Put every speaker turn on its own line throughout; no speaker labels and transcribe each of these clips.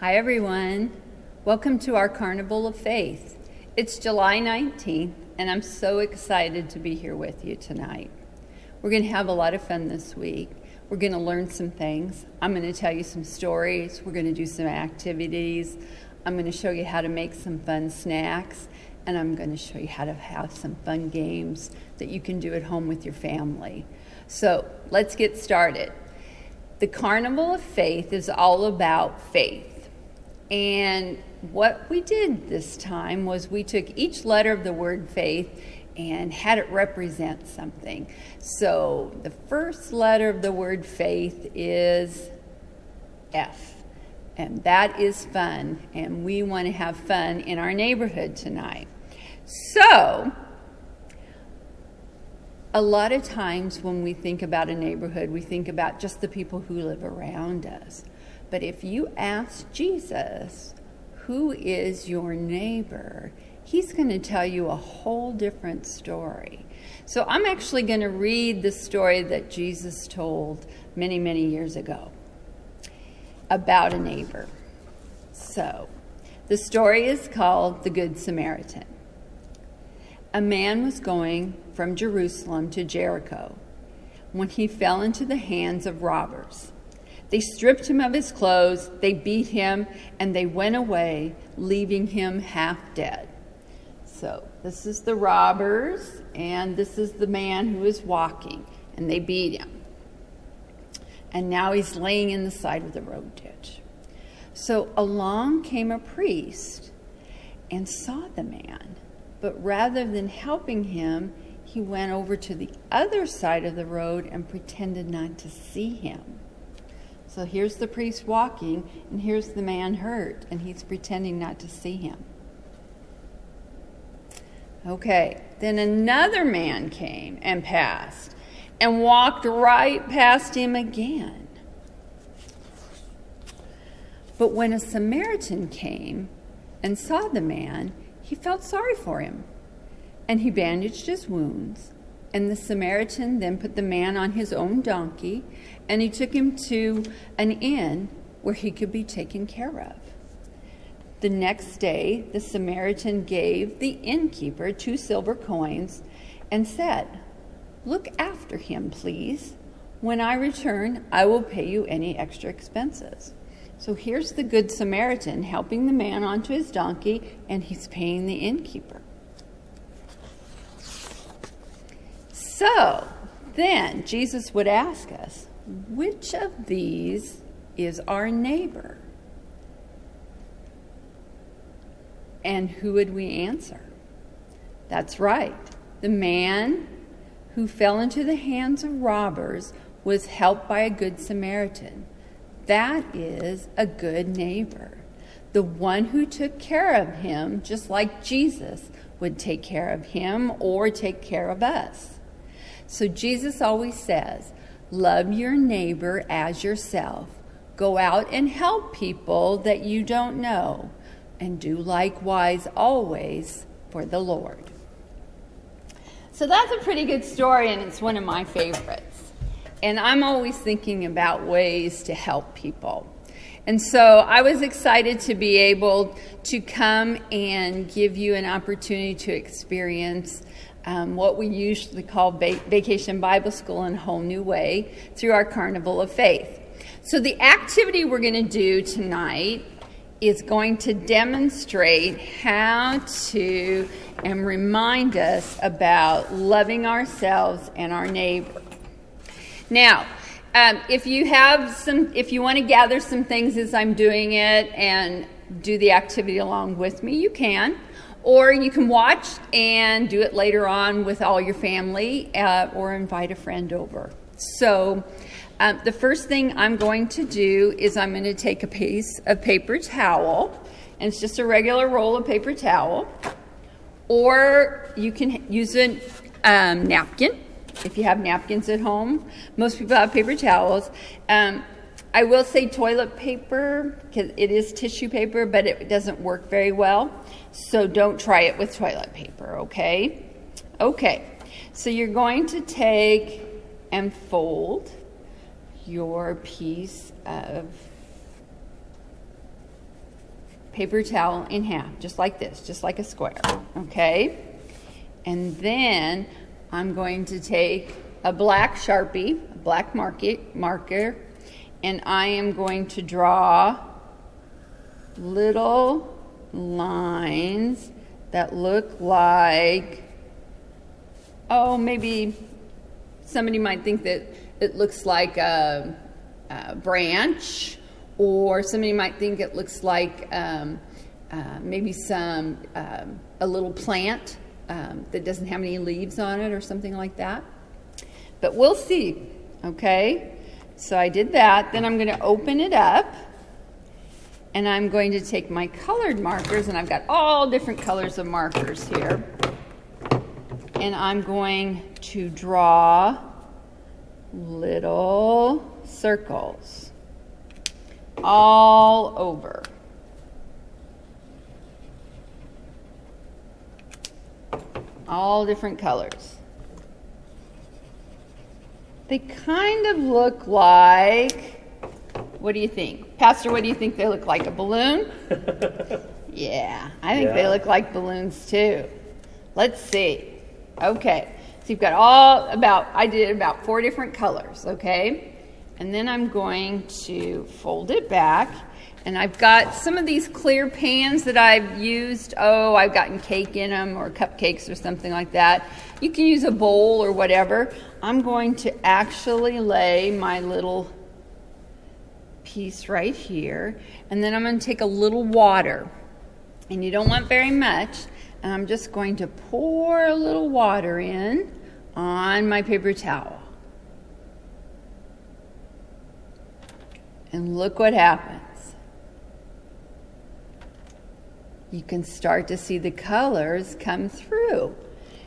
Hi everyone, welcome to our Carnival of Faith. It's July 19th and I'm so excited to be here with you tonight. We're going to have a lot of fun this week. We're going to learn some things. I'm going to tell you some stories. We're going to do some activities. I'm going to show you how to make some fun snacks, and I'm going to show you how to have some fun games that you can do at home with your family. So let's get started. The Carnival of Faith is all about faith. And what we did this time was we took each letter of the word faith and had it represent something. So the first letter of the word faith is F, and that is fun, and we want to have fun in our neighborhood tonight. So a lot of times when we think about a neighborhood, we think about just the people who live around us. But if you ask Jesus, who is your neighbor, he's going to tell you a whole different story. So I'm actually going to read the story that Jesus told many, many years ago about a neighbor. So the story is called The Good Samaritan. A man was going from Jerusalem to Jericho when he fell into the hands of robbers. They stripped him of his clothes, they beat him, and they went away, leaving him half dead. So this is the robbers, and this is the man who is walking, and they beat him. And now he's laying in the side of the road ditch. So along came a priest and saw the man, but rather than helping him, he went over to the other side of the road and pretended not to see him. So here's the priest walking, and here's the man hurt, and he's pretending not to see him. Okay, then another man came and passed, and walked right past him again. But when a Samaritan came and saw the man, he felt sorry for him, and he bandaged his wounds. And the Samaritan then put the man on his own donkey, and he took him to an inn where he could be taken care of. The next day, the Samaritan gave the innkeeper 2 silver coins and said, "Look after him, please. When I return, I will pay you any extra expenses." So here's the Good Samaritan helping the man onto his donkey, and he's paying the innkeeper. So then Jesus would ask us, which of these is our neighbor? And who would we answer? That's right. The man who fell into the hands of robbers was helped by a good Samaritan. That is a good neighbor. The one who took care of him, just like Jesus would take care of him or take care of us. So Jesus always says, love your neighbor as yourself. Go out and help people that you don't know, and do likewise always for the Lord. So that's a pretty good story, and it's one of my favorites. And I'm always thinking about ways to help people. And so I was excited to be able to come and give you an opportunity to experience what we usually call Vacation Bible School in a whole new way through our Carnival of Faith. So the activity we're going to do tonight is going to demonstrate how to and remind us about loving ourselves and our neighbor. Now, if you want to gather some things as I'm doing it and do the activity along with me, you can. Or you can watch and do it later on with all your family, or invite a friend over. So the first thing I'm going to do is I'm going to take a piece of paper towel, and it's just a regular roll of paper towel. Or you can use a napkin if you have napkins at home. Most people have paper towels. I will say toilet paper, because it is tissue paper, but it doesn't work very well. So don't try it with toilet paper, okay? Okay, so you're going to take and fold your piece of paper towel in half, just like this, just like a square, okay? And then I'm going to take a black Sharpie, a black marker, and I am going to draw little lines that look like, oh, maybe somebody might think that it looks like a branch, or somebody might think it looks like maybe a little plant that doesn't have any leaves on it or something like that. But we'll see, okay? So I did that. Then I'm going to open it up, and I'm going to take my colored markers, and I've got all different colors of markers here. And I'm going to draw little circles all over. All different colors. They kind of look like, what do you think? Pastor, what do you think they look like? A balloon? Yeah, I think they look like balloons too. Let's see. Okay, so you've got I did about 4 different colors, okay? And then I'm going to fold it back. And I've got some of these clear pans that I've used. Oh, I've gotten cake in them or cupcakes or something like that. You can use a bowl or whatever. I'm going to actually lay my little piece right here. And then I'm going to take a little water. And you don't want very much. And I'm just going to pour a little water in on my paper towel. And look what happens. You can start to see the colors come through.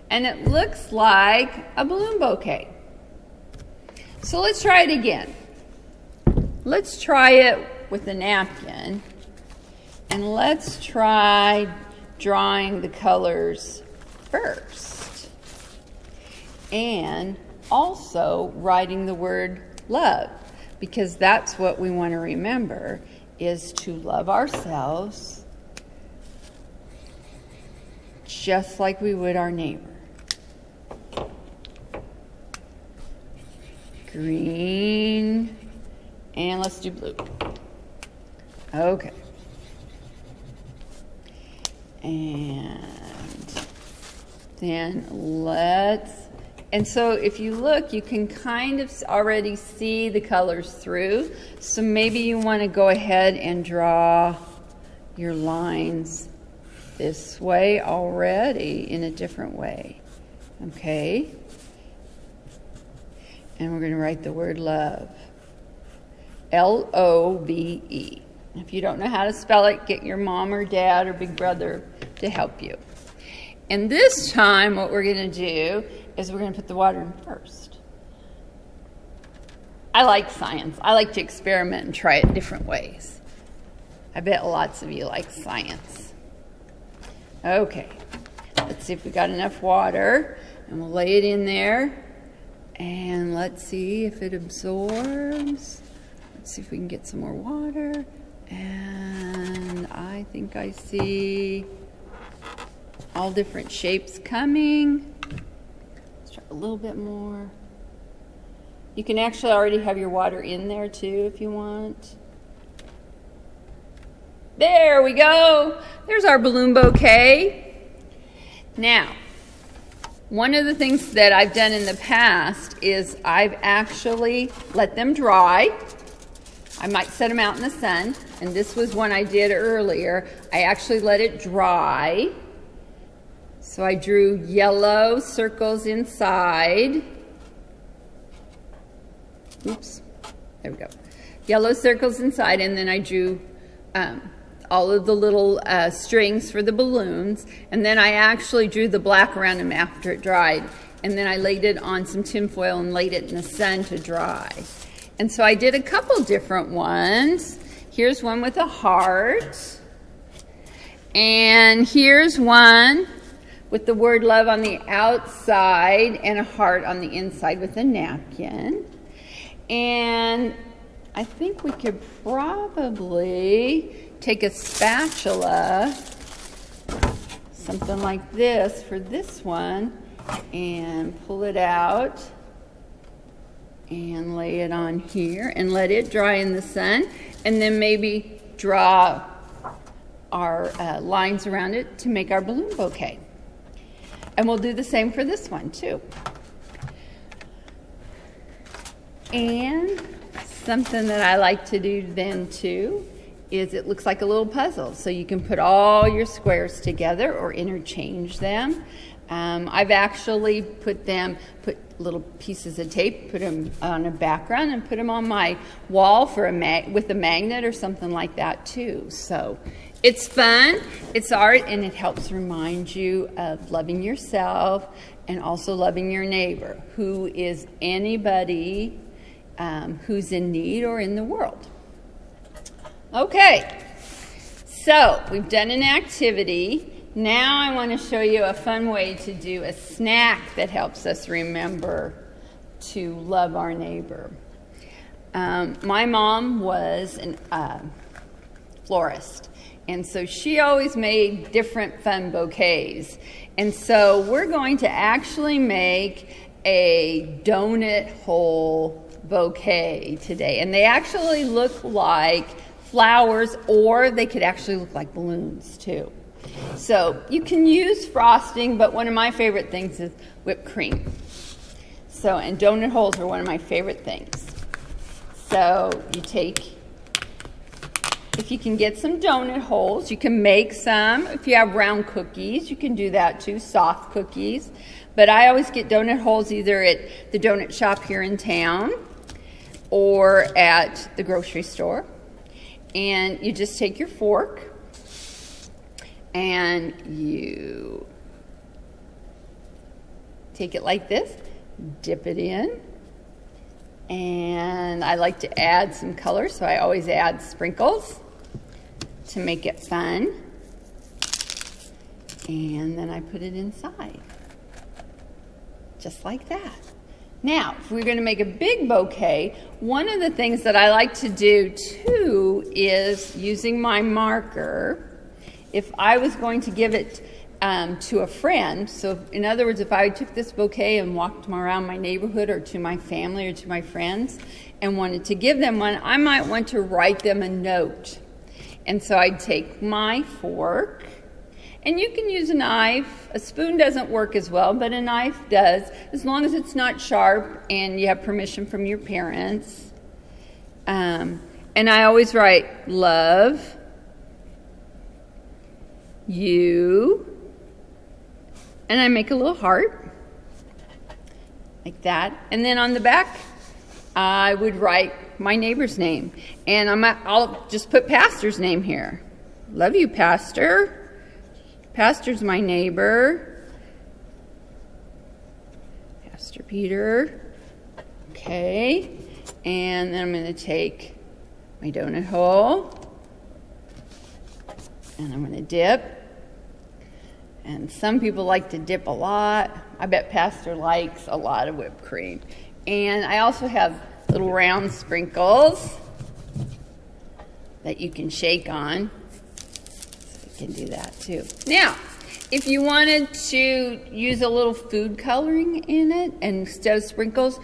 And it looks like a balloon bouquet. So let's try it again. Let's try it with a napkin. And let's try drawing the colors first. And also writing the word love. Because that's what we want to remember, is to love ourselves just like we would our neighbor. Green, and let's do blue. Okay. And then and so if you look, you can kind of already see the colors through. So maybe you want to go ahead and draw your lines this way already in a different way. Okay? And we're going to write the word love. L-O-V-E. If you don't know how to spell it, get your mom or dad or big brother to help you. And this time what we're going to do is we're going to put the water in first. I like science. I like to experiment and try it different ways. I bet lots of you like science. Okay, let's see if we got enough water, and we'll lay it in there, and let's see if it absorbs. Let's see if we can get some more water, and I think I see all different shapes coming. Let's try a little bit more. You can actually already have your water in there too if you want. There we go. There's our balloon bouquet. Now, one of the things that I've done in the past is I've actually let them dry. I might set them out in the sun, and this was one I did earlier. I actually let it dry. So I drew yellow circles inside. Oops, there we go. Yellow circles inside, and then I drew all of the little strings for the balloons, and then I actually drew the black around them after it dried, and then I laid it on some tin foil and laid it in the sun to dry. And so I did a couple different ones. Here's one with a heart, and here's one with the word love on the outside and a heart on the inside with a napkin. And I think we could probably take a spatula, something like this for this one, and pull it out and lay it on here and let it dry in the sun, and then maybe draw our lines around it to make our balloon bouquet. And we'll do the same for this one too. And something that I like to do then too is it looks like a little puzzle. So you can put all your squares together or interchange them. I've actually put little pieces of tape, put them on a background and put them on my wall for with a magnet or something like that too. So it's fun, it's art, and it helps remind you of loving yourself and also loving your neighbor, who is anybody who's in need or in the world. Okay, so we've done an activity. Now I want to show you a fun way to do a snack that helps us remember to love our neighbor. My mom was a florist, and so she always made different fun bouquets. And so we're going to actually make a donut hole bouquet today. And they actually look like flowers, or they could actually look like balloons too. So you can use frosting, but one of my favorite things is whipped cream. So, and donut holes are one of my favorite things. So you take, if you can get some donut holes, you can make some. If you have round cookies, you can do that too, soft cookies. But I always get donut holes either at the donut shop here in town or at the grocery store. And you just take your fork and you take it like this, dip it in, and I like to add some color, so I always add sprinkles to make it fun, and then I put it inside, just like that. Now, if we're going to make a big bouquet, one of the things that I like to do too is using my marker. If I was going to give it to a friend, so in other words, if I took this bouquet and walked around my neighborhood or to my family or to my friends and wanted to give them one, I might want to write them a note. And so I'd take my fork, and you can use a knife. A spoon doesn't work as well, but a knife does, as long as it's not sharp and you have permission from your parents. And I always write, love you, and I make a little heart like that, and then on the back I would write my neighbor's name, and I'll just put Pastor's name here. Love you, Pastor. Pastor's my neighbor. Pastor Peter. Okay, and then I'm going to take my donut hole and I'm going to dip. And some people like to dip a lot. I bet Pastor likes a lot of whipped cream. And I also have little round sprinkles that you can shake on. So you can do that too. Now, if you wanted to use a little food coloring in it, and instead of sprinkles,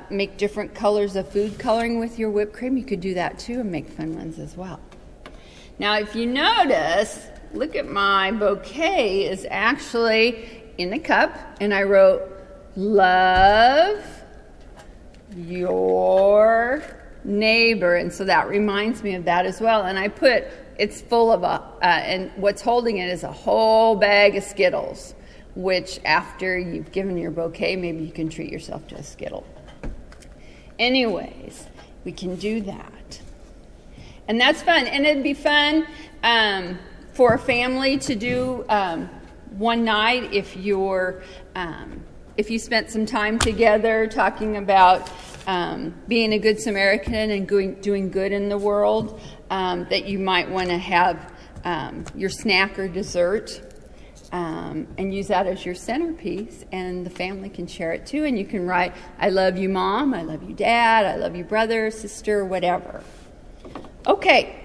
make different colors of food coloring with your whipped cream, you could do that too and make fun ones as well. Now, if you notice, look at my bouquet is actually in the cup, and I wrote, love your neighbor. And so that reminds me of that as well. And I put, it's full of and what's holding it is a whole bag of Skittles, which after you've given your bouquet, maybe you can treat yourself to a Skittle. Anyways, we can do that. And that's fun. And it'd be fun for a family to do one night if you spent some time together talking about being a good Samaritan and doing good in the world, that you might want to have your snack or dessert and use that as your centerpiece, and the family can share it too. And you can write, I love you, Mom, I love you, Dad, I love you, brother, sister, whatever. Okay,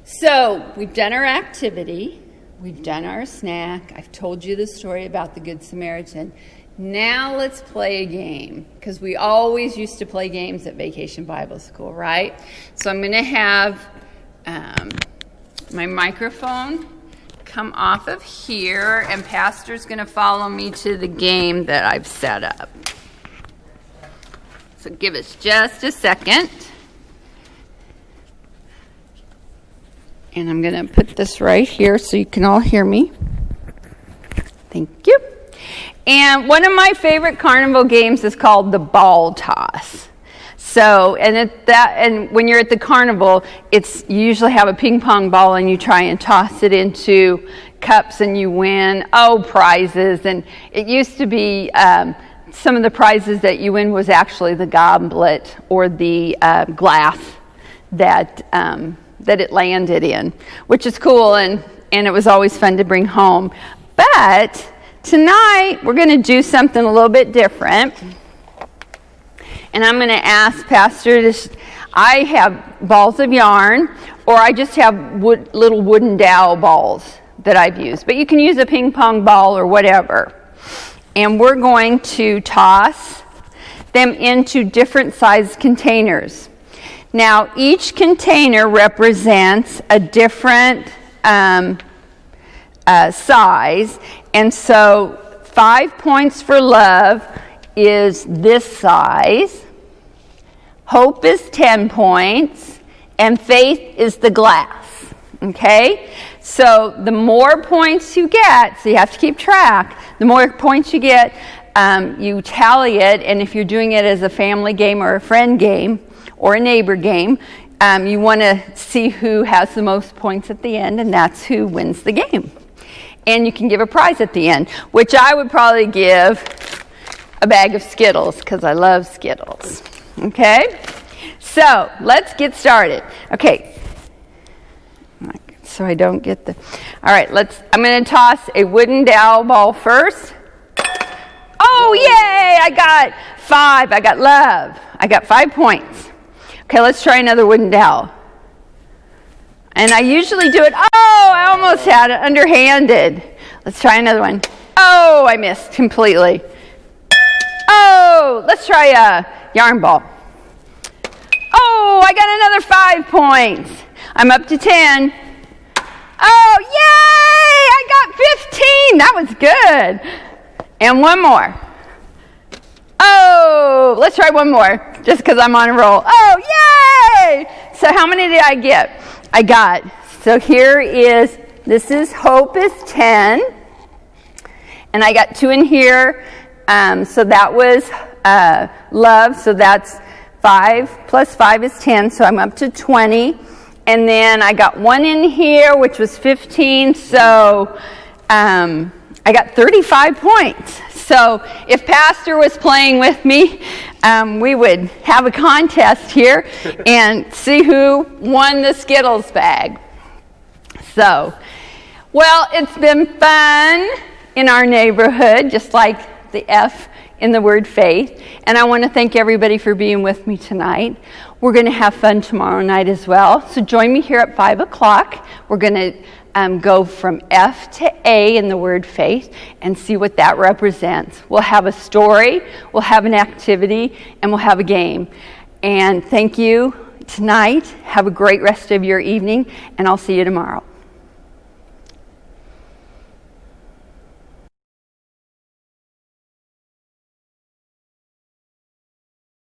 so we've done our activity, we've done our snack, I've told you the story about the Good Samaritan. Now let's play a game, because we always used to play games at Vacation Bible School, right? So I'm going to have my microphone come off of here, and Pastor's going to follow me to the game that I've set up. So give us just a second. And I'm going to put this right here so you can all hear me. Thank you. And one of my favorite carnival games is called the ball toss. So, and when you're at the carnival, you usually have a ping pong ball and you try and toss it into cups and you win, prizes. And it used to be, some of the prizes that you win was actually the goblet or the glass that it landed in, which is cool, and it was always fun to bring home. But tonight, we're going to do something a little bit different. And I'm going to ask Pastor I have balls of yarn, or I just have little wooden dowel balls that I've used. But you can use a ping pong ball or whatever. And we're going to toss them into different size containers. Now, each container represents a different size. And so 5 points for love is this size, hope is 10 points, and faith is the glass, okay? So the more points you get, so you have to keep track, the more points you get, you tally it, and if you're doing it as a family game or a friend game or a neighbor game, you want to see who has the most points at the end, and that's who wins the game. And you can give a prize at the end, which I would probably give a bag of Skittles, because I love Skittles. Okay? So, let's get started. Okay. So I don't get the... All right, I'm going to toss a wooden dowel ball first. Oh, yay! I got 5. I got love. I got 5 points. Okay, let's try another wooden dowel. And I usually do it... Oh, I almost had it underhanded. Let's try another one. Oh, I missed completely. Oh, let's try a yarn ball. Oh, I got another 5 points. I'm up to 10. Oh, yay! I got 15. That was good. And one more. Oh, let's try one more, just because I'm on a roll. Oh, yay! So how many did I get? So this is hope is 10. And I got 2 in here. So that was love. So that's 5 plus 5 is 10. So I'm up to 20. And then I got 1 in here, which was 15. So I got 35 points. So if Pastor was playing with me, we would have a contest here and see who won the Skittles bag. So, well, it's been fun in our neighborhood, just like the F in the word faith. And I want to thank everybody for being with me tonight. We're going to have fun tomorrow night as well. So join me here at 5 o'clock. We're going to go from F to A in the word faith and see what that represents. We'll have a story, we'll have an activity, and we'll have a game. And thank you tonight. Have a great rest of your evening, and I'll see you tomorrow.